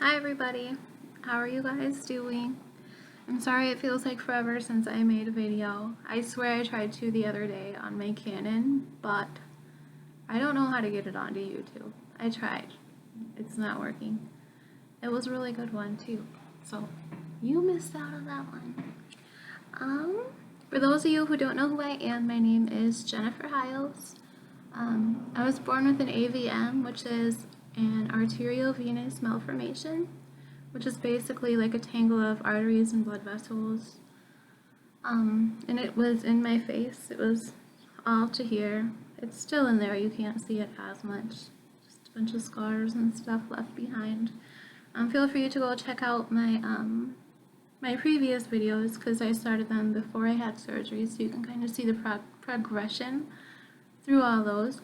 Hi everybody, how are you guys doing? I'm sorry it feels like forever since I made a video. I swear I tried to the other day on my Canon, but I don't know how to get it onto YouTube. I tried. It's not working. It was a really good one too, so you missed out on that one. For those of you who don't know who I am, my name is Jennifer Hiles. I was born with an AVM, which is an arteriovenous malformation, which is basically like a tangle of arteries and blood vessels. And it was in my face. It was all to here. It's still in there. You can't see it as much. Just a bunch of scars and stuff left behind. Feel free to go check out my my previous videos because I started them before I had surgery, so you can kind of see the progression through all those.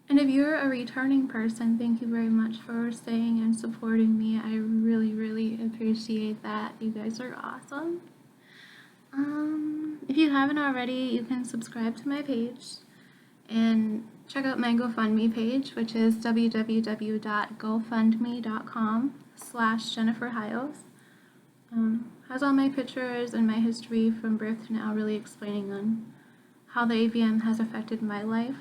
And if you're a returning person, thank you very much for staying and supporting me. I really, really appreciate that. You guys are awesome. If you haven't already, you can subscribe to my page and check out my GoFundMe page, which is www.gofundme.com/Jennifer Hiles. Has all my pictures and my history from birth to now, really explaining on how the AVM has affected my life.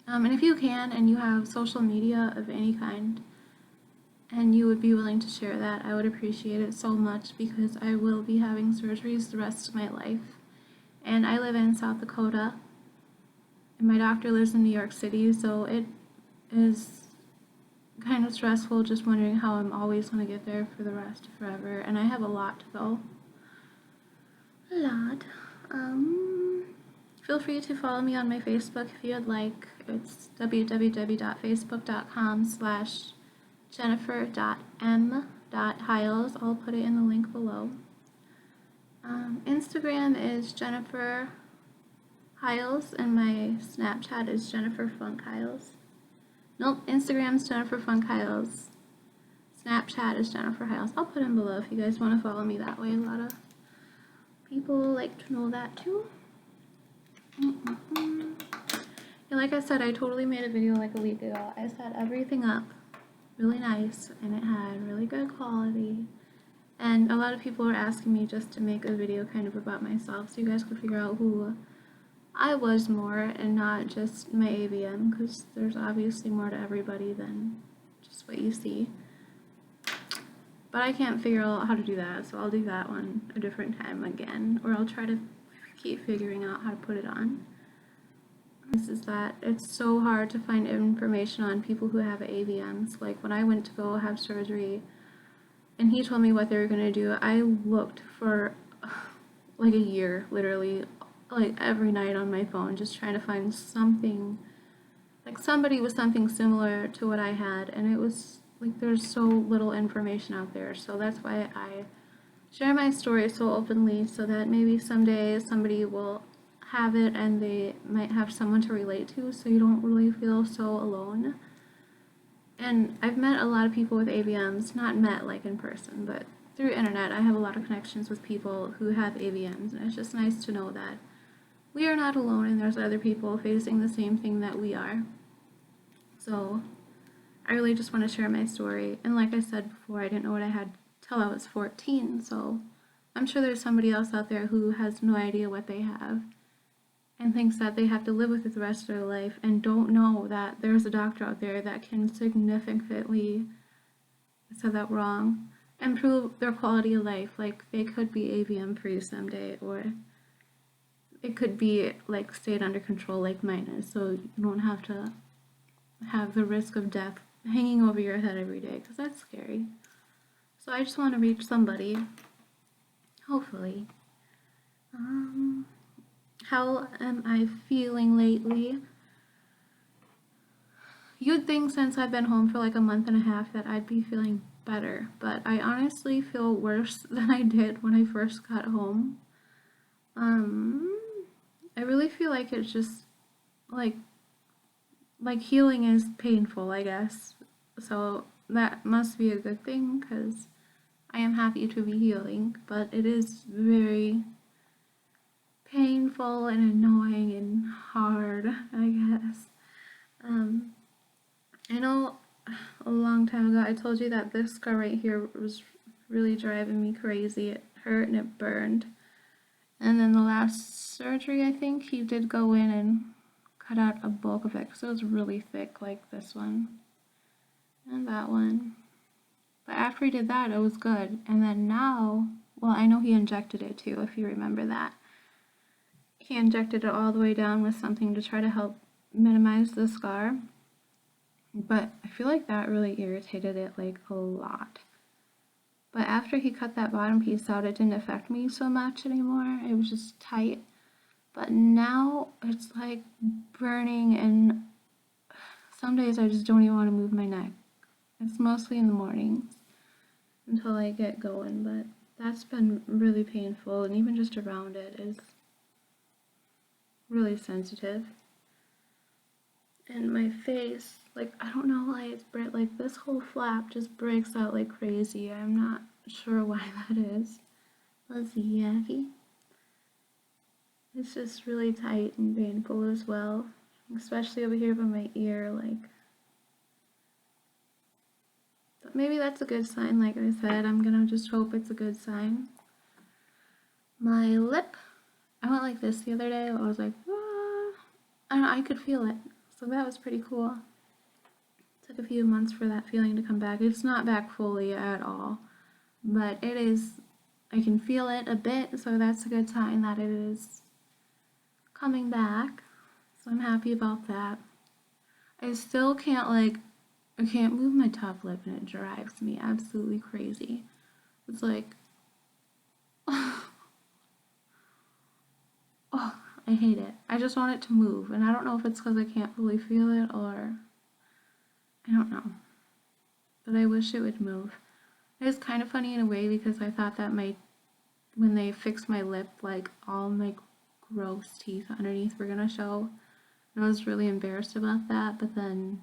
And if you can, and you have social media of any kind, and you would be willing to share that, I would appreciate it so much because I will be having surgeries the rest of my life. And I live in South Dakota, and my doctor lives in New York City, so it is kind of stressful just wondering how I'm always going to get there for the rest of forever. And I have a lot to go. A lot. Feel free to follow me on my Facebook if you'd like. It's www.facebook.com/jennifer.m.hiles. I'll put it in the link below. Instagram is Jennifer Hiles, and my Snapchat is Jennifer Funk Hiles. Nope, Instagram's Jennifer Funk Hiles. Snapchat is Jennifer Hiles. I'll put them below if you guys want to follow me that way. A lot of people like to know that too. And like I said, I totally made a video like a week ago. I set everything up really nice and it had really good quality. And a lot of people were asking me just to make a video kind of about myself so you guys could figure out who I was more and not just my AVM, because there's obviously more to everybody than just what you see. But I can't figure out how to do that, so I'll do that one a different time again, or I'll try to keep figuring out how to put it on. This is that it's so hard to find information on people who have AVMs. Like when I went to go have surgery and he told me what they were going to do, I looked for like a year, literally, like every night on my phone, just trying to find something, like somebody with something similar to what I had, and it was like there's so little information out there. So that's why I share my story so openly, so that maybe someday somebody will have it and they might have someone to relate to, so you don't really feel so alone. And I've met a lot of people with AVMs, not met like in person, but through internet. I have a lot of connections with people who have AVMs, and it's just nice to know that we are not alone and there's other people facing the same thing that we are. So I really just want to share my story. And like I said before, I didn't know what I had till I was 14, so I'm sure there's somebody else out there who has no idea what they have and thinks that they have to live with it the rest of their life and don't know that there's a doctor out there that can significantly, I said that wrong, improve their quality of life. Like they could be AVM free someday, or it could be like stayed under control like mine is, so you don't have to have the risk of death hanging over your head every day, because that's scary. So I just want to reach somebody, hopefully. How am I feeling lately? You'd think since I've been home for like a month and a half that I'd be feeling better, but I honestly feel worse than I did when I first got home. I really feel like it's just like healing is painful, I guess. So that must be a good thing, because I am happy to be healing, but it is very painful and annoying and hard, I guess. I know a long time ago I told you that this scar right here was really driving me crazy. It hurt and it burned. And then the last surgery, I think, he did go in and cut out a bulk of it because it was really thick, like this one and that one. But after he did that, it was good. And then now, well, I know he injected it too, if you remember that. He injected it all the way down with something to try to help minimize the scar. But I feel like that really irritated it like a lot. But after he cut that bottom piece out, it didn't affect me so much anymore. It was just tight. But now it's like burning, and some days I just don't even want to move my neck. It's mostly in the mornings until I get going, but that's been really painful, and even just around it is really sensitive. And my face, like, I don't know why it's like this whole flap just breaks out like crazy. I'm not sure why that is. Let's see, yucky. It's just really tight and painful as well, especially over here by my ear, like. But maybe that's a good sign, like I said. I'm gonna just hope it's a good sign. My lip, I went like this the other day. I was like, ah. I don't know, I could feel it. So that was pretty cool. It took a few months for that feeling to come back. It's not back fully at all, but it is, I can feel it a bit, so that's a good sign that it is coming back. So I'm happy about that. I still can't, like, I can't move my top lip, and it drives me absolutely crazy. It's like, oh, I hate it. I just want it to move, and I don't know if it's because I can't fully feel it or I don't know. But I wish it would move. It was kind of funny in a way because I thought that when they fixed my lip, like all my gross teeth underneath were gonna show. And I was really embarrassed about that, but then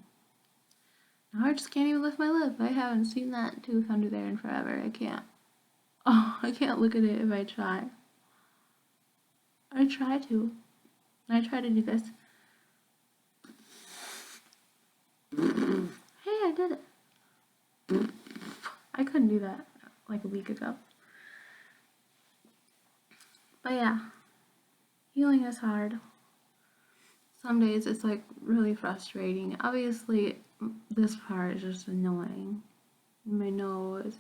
now I just can't even lift my lip. I haven't seen that tooth under there in forever. I can't. Oh, I can't look at it if I try. I try to. I try to do this. Hey, I did it. I couldn't do that like a week ago. But yeah, healing is hard. Some days it's like really frustrating. Obviously, this part is just annoying. My nose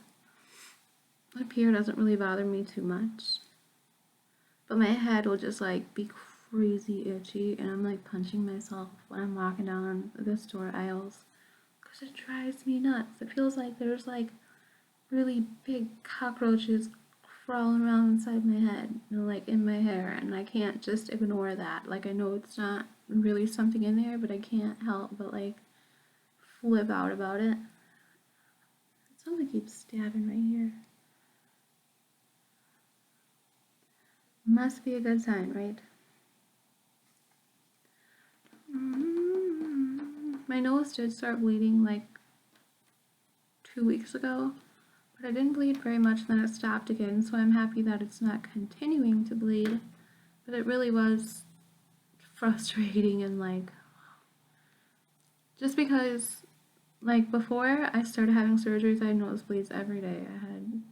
up here doesn't really bother me too much. But my head will just like be crazy itchy, and I'm like punching myself when I'm walking down the store aisles because it drives me nuts. It feels like there's like really big cockroaches crawling around inside my head and like in my hair, and I can't just ignore that. Like, I know it's not really something in there, but I can't help but like flip out about it. Something keeps stabbing right here. Must be a good sign, right? My nose did start bleeding like 2 weeks ago, but I didn't bleed very much, then it stopped again, so I'm happy that it's not continuing to bleed. But it really was frustrating, and like, just because like before I started having surgeries, I had nosebleeds every day. I had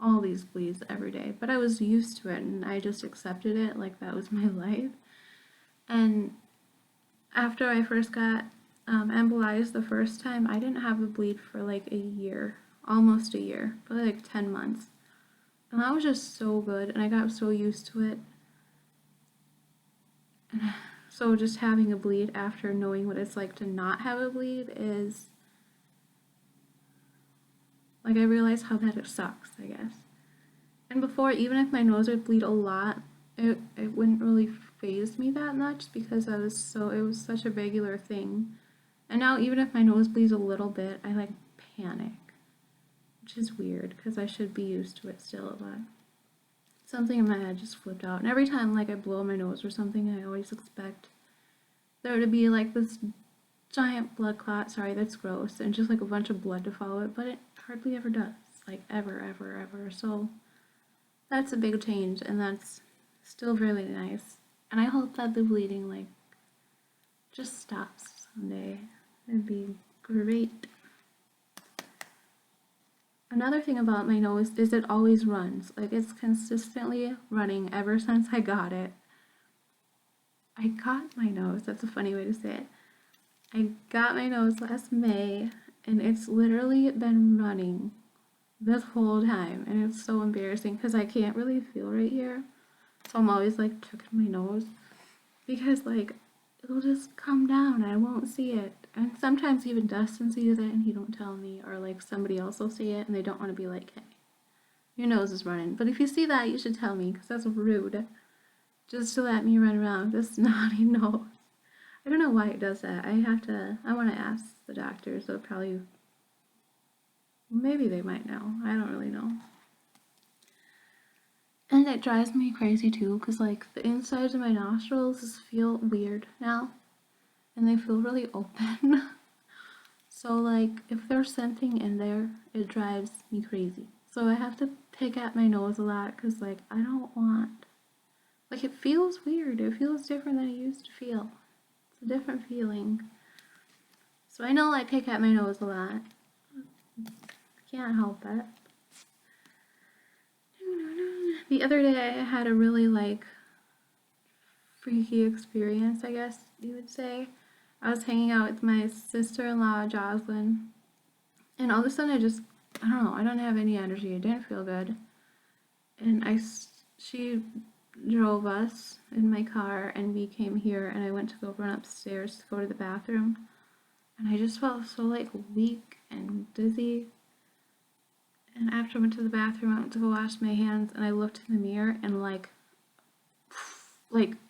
all these bleeds every day, but I was used to it and I just accepted it like that was my life. And after I first got embolized the first time, I didn't have a bleed for like a year, almost a year, probably like 10 months. And that was just so good, and I got so used to it. So just having a bleed after knowing what it's like to not have a bleed is, like, I realized how bad it sucks, I guess. And before, even if my nose would bleed a lot, it wouldn't really faze me that much because it was such a regular thing. And now even if my nose bleeds a little bit, I like panic, which is weird because I should be used to it still, but something in my head just flipped out. And every time like I blow my nose or something, I always expect there to be like this giant blood clot, sorry, that's gross, and just like a bunch of blood to follow it, but it hardly ever does, like ever. So that's a big change, and that's still really nice. And I hope that the bleeding like just stops someday. It'd be great. Another thing about my nose is it always runs. Like, it's consistently running ever since I got it. I got my nose, that's a funny way to say it. I got my nose last May, and it's literally been running this whole time, and it's so embarrassing because I can't really feel right here. So I'm always like checking my nose because like it'll just come down and I won't see it. And sometimes even Dustin sees it and he don't tell me, or like somebody else will see it and they don't want to be like, hey, your nose is running. But if you see that, you should tell me because that's rude. Just to let me run around this naughty nose. I don't know why it does that. I want to ask the doctors. They'll probably, maybe they might know. I don't really know. And it drives me crazy too, because like the insides of my nostrils feel weird now, and they feel really open. So like if there's something in there, it drives me crazy. So I have to pick at my nose a lot, because like I don't want, like it feels weird. It feels different than it used to feel. It's a different feeling. So I know I pick at my nose a lot. Can't help it. The other day I had a really like freaky experience, I guess you would say. I was hanging out with my sister-in-law, Jocelyn, and all of a sudden I don't know, I don't have any energy. It didn't feel good. And she drove us in my car, and we came here, and I went to go run upstairs to go to the bathroom. And I just felt so like weak and dizzy. And after I went to the bathroom, I went to go wash my hands, and I looked in the mirror, and like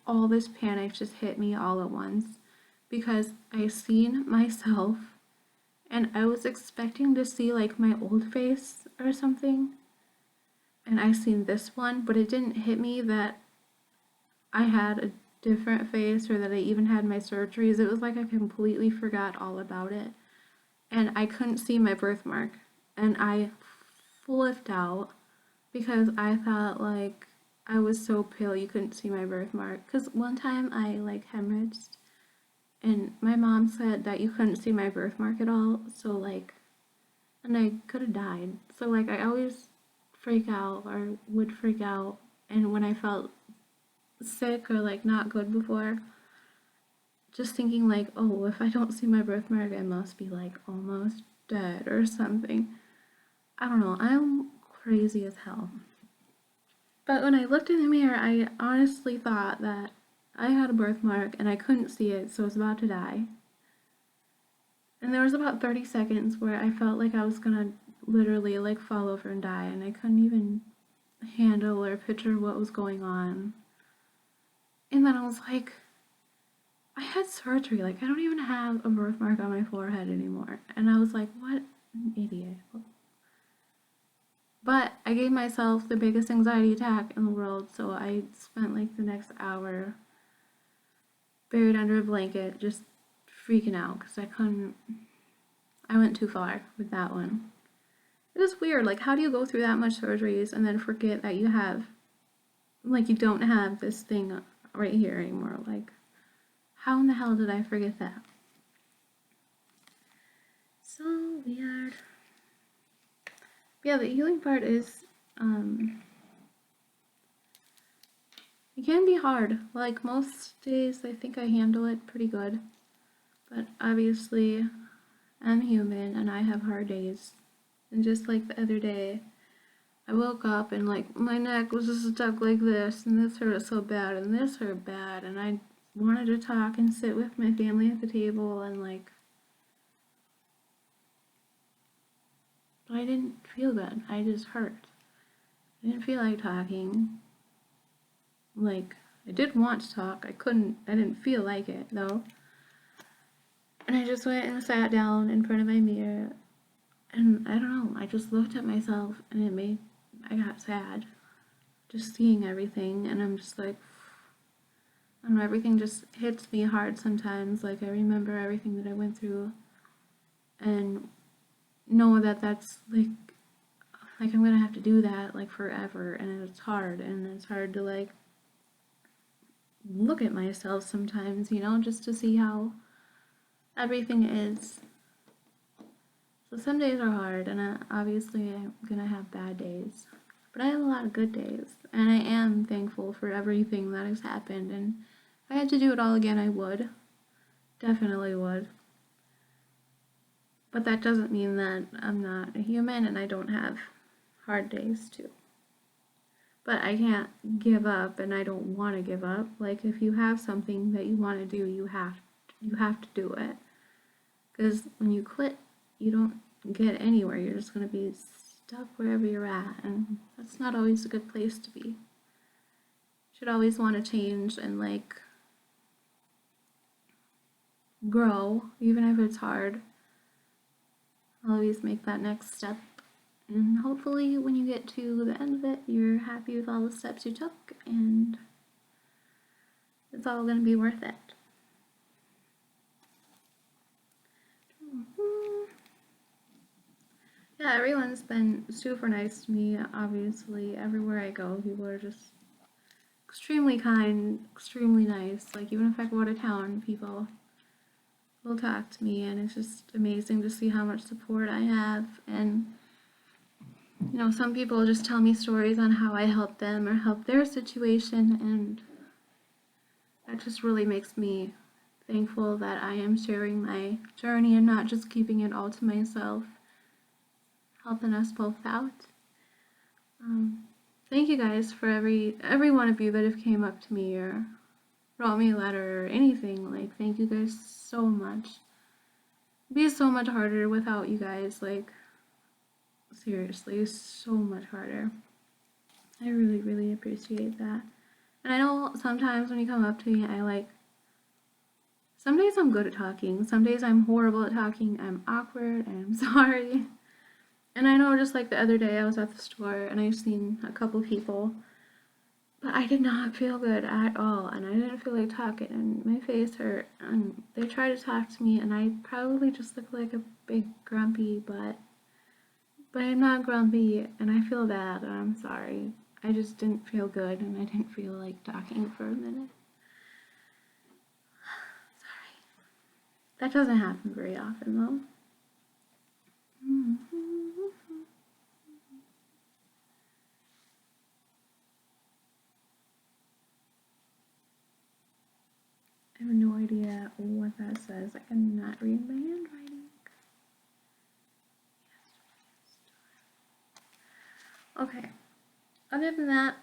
all this panic just hit me all at once, because I seen myself, and I was expecting to see like my old face or something, and I seen this one, but it didn't hit me that I had a different face or that I even had my surgeries. It was like I completely forgot all about it, and I couldn't see my birthmark, and I flipped out because I thought like I was so pale you couldn't see my birthmark. Because one time I like hemorrhaged, and my mom said that you couldn't see my birthmark at all, so like, and I could have died. So like I always freak out or would freak out, and when I felt sick or like not good before, just thinking like, oh, if I don't see my birthmark, I must be like almost dead or something. I don't know, I'm crazy as hell. But when I looked in the mirror, I honestly thought that I had a birthmark and I couldn't see it, so I was about to die. And there was about 30 seconds where I felt like I was gonna literally like fall over and die, and I couldn't even handle or picture what was going on. And then I was like, I had surgery, like I don't even have a birthmark on my forehead anymore. And I was like, what an idiot. But I gave myself the biggest anxiety attack in the world, so I spent like the next hour buried under a blanket, just freaking out because I went too far with that one. It was weird, like how do you go through that much surgeries and then forget that you have, like you don't have this thing right here anymore? Like, how in the hell did I forget that? So weird. Yeah, the healing part is, it can be hard. Like most days, I think I handle it pretty good. But obviously, I'm human and I have hard days. And just like the other day, I woke up and like my neck was just stuck like this, and this hurt so bad, and this hurt bad, and I wanted to talk and sit with my family at the table, and like, but I didn't feel good. I just hurt. I didn't feel like talking. Like, I did want to talk. I didn't feel like it though. And I just went and sat down in front of my mirror, and I don't know, I just looked at myself, and I got sad. Just seeing everything, and I'm just like, I don't know, everything just hits me hard sometimes. Like, I remember everything that I went through, and know that that's like I'm gonna have to do that like forever, and it's hard to like look at myself sometimes, you know, just to see how everything is. So some days are hard, and obviously I'm gonna have bad days. But I have a lot of good days, and I am thankful for everything that has happened. And if I had to do it all again, I would. Definitely would. But that doesn't mean that I'm not a human and I don't have hard days too. But I can't give up, and I don't want to give up. Like, if you have something that you want to do, you have to do it. Because when you quit, you don't get anywhere. You're just going to be stuck wherever you're at, and that's not always a good place to be. You should always want to change and, like, grow, even if it's hard. Always make that next step, and hopefully when you get to the end of it, you're happy with all the steps you took, and it's all going to be worth it. Yeah, everyone's been super nice to me, obviously. Everywhere I go, people are just extremely kind, extremely nice. Like, even if I go out of town, people will talk to me, and it's just amazing to see how much support I have. And, you know, some people just tell me stories on how I helped them or helped their situation, and that just really makes me thankful that I am sharing my journey and not just keeping it all to myself, helping us both out. Thank you guys for every one of you that have came up to me or wrote me a letter or anything. Like, thank you guys so much. It'd be so much harder without you guys. Like, seriously, so much harder. I really, really appreciate that. And I know sometimes when you come up to me, some days I'm good at talking, some days I'm horrible at talking, I'm awkward, I'm sorry. And I know, just like the other day, I was at the store and I seen a couple people, but I did not feel good at all, and I didn't feel like talking, and my face hurt, and they tried to talk to me, and I probably just look like a big grumpy butt, but I'm not grumpy, and I feel bad, and I'm sorry. I just didn't feel good, and I didn't feel like talking for a minute. Sorry. That doesn't happen very often, though. I have no idea what that says. I cannot read my handwriting. Okay. Other than that,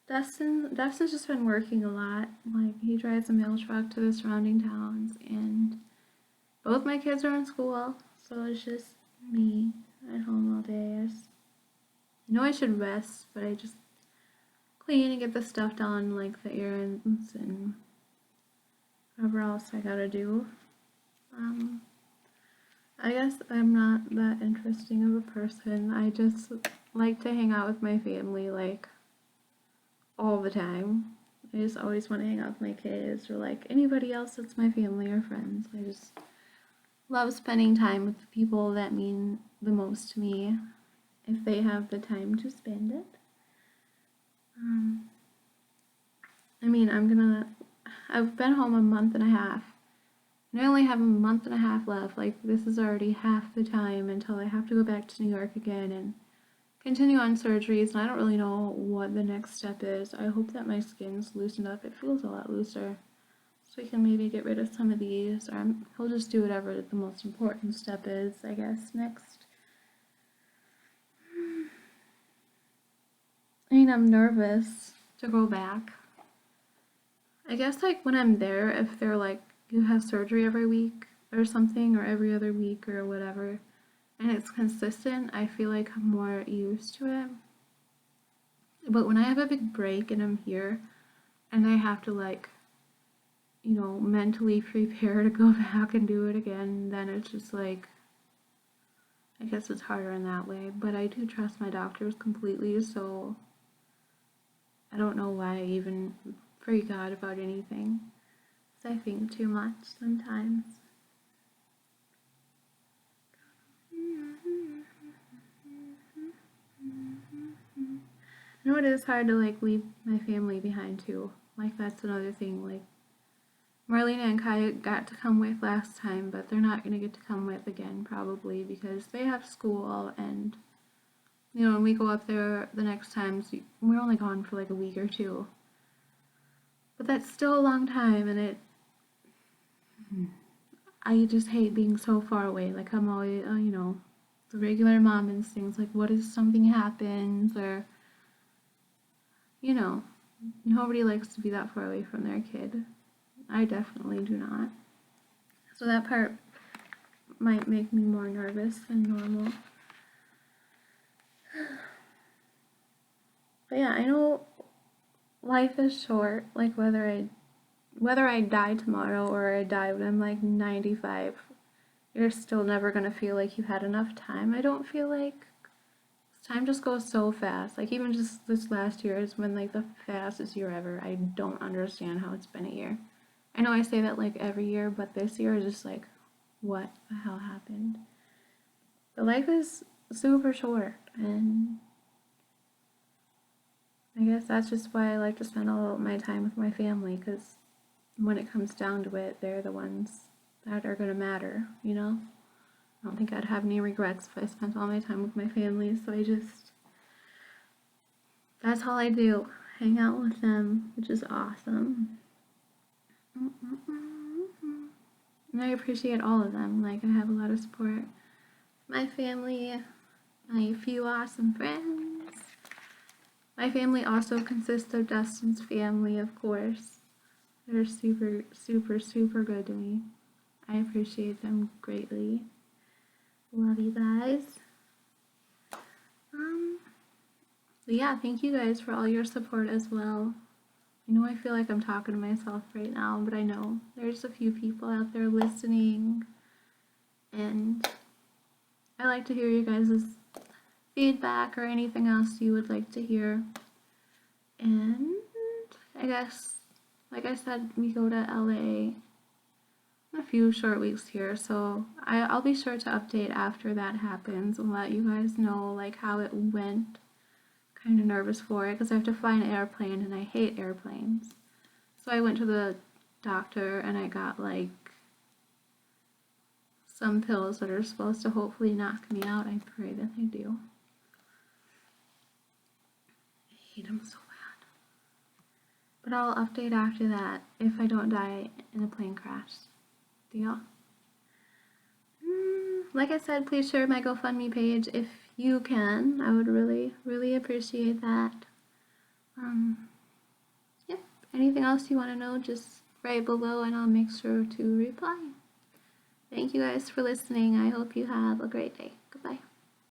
Dustin's just been working a lot. Like, he drives a mail truck to the surrounding towns, and both my kids are in school, so it's just me at home all day. I know I should rest, but I just clean and get the stuff done, like the errands and whatever else I gotta do. I guess I'm not that interesting of a person. I just like to hang out with my family, like, all the time. I just always want to hang out with my kids or, like, anybody else that's my family or friends. I just love spending time with the people that mean the most to me, if they have the time to spend it. I mean, I've been home a month and a half, and I only have a month and a half left. Like, this is already half the time until I have to go back to New York again and continue on surgeries, and I don't really know what the next step is. I hope that my skin's loosened up. It feels a lot looser, so we can maybe get rid of some of these, or he'll just do whatever the most important step is, I guess, next. I mean, I'm nervous to go back. I guess, like, when I'm there, if they're like, you have surgery every week or something, or every other week or whatever, and it's consistent, I feel like I'm more used to it. But when I have a big break and I'm here, and I have to, like, you know, mentally prepare to go back and do it again, then it's just like, I guess it's harder in that way. But I do trust my doctors completely, so I don't know why I even freak out about anything, because I think too much sometimes. I know it is hard to, like, leave my family behind too. Like, that's another thing. Like, Marlena and Kai got to come with last time, but they're not going to get to come with again probably because they have school, and you know, when we go up there the next time, we're only gone for like a week or two. But that's still a long time, and I just hate being so far away. Like, I'm always, you know, the regular mom instincts, like, what if something happens, or, you know, nobody likes to be that far away from their kid. I definitely do not. So that part might make me more nervous than normal. But yeah, I know life is short. Like, whether I die tomorrow or I die when I'm like 95, you're still never gonna feel like you had enough time. I don't feel like time just goes so fast. Like, even just this last year has been like the fastest year ever. I don't understand how it's been a year. I know I say that like every year, but this year is just like, what the hell happened? But life is super short, and I guess that's just why I like to spend all my time with my family, because when it comes down to it, they're the ones that are gonna matter, you know? I don't think I'd have any regrets if I spent all my time with my family, so that's all I do, hang out with them, which is awesome. And I appreciate all of them. Like, I have a lot of support. My family, my few awesome friends. My family also consists of Dustin's family, of course. They're super, super, super good to me. I appreciate them greatly. Love you guys. But yeah, thank you guys for all your support as well. I know I feel like I'm talking to myself right now, but I know there's a few people out there listening, and I like to hear you guys' feedback or anything else you would like to hear. And I guess, like I said, we go to LA in a few short weeks here, so I'll be sure to update after that happens and let you guys know like how it went. Kind of nervous for it because I have to fly an airplane and I hate airplanes. So I went to the doctor and I got like some pills that are supposed to hopefully knock me out. I pray that they do. I hate them so bad. But I'll update after that if I don't die in a plane crash. Deal? Like I said, please share my GoFundMe page if you can. I would really, really appreciate that. Yep. Anything else you want to know, just write below and I'll make sure to reply. Thank you guys for listening. I hope you have a great day. Goodbye.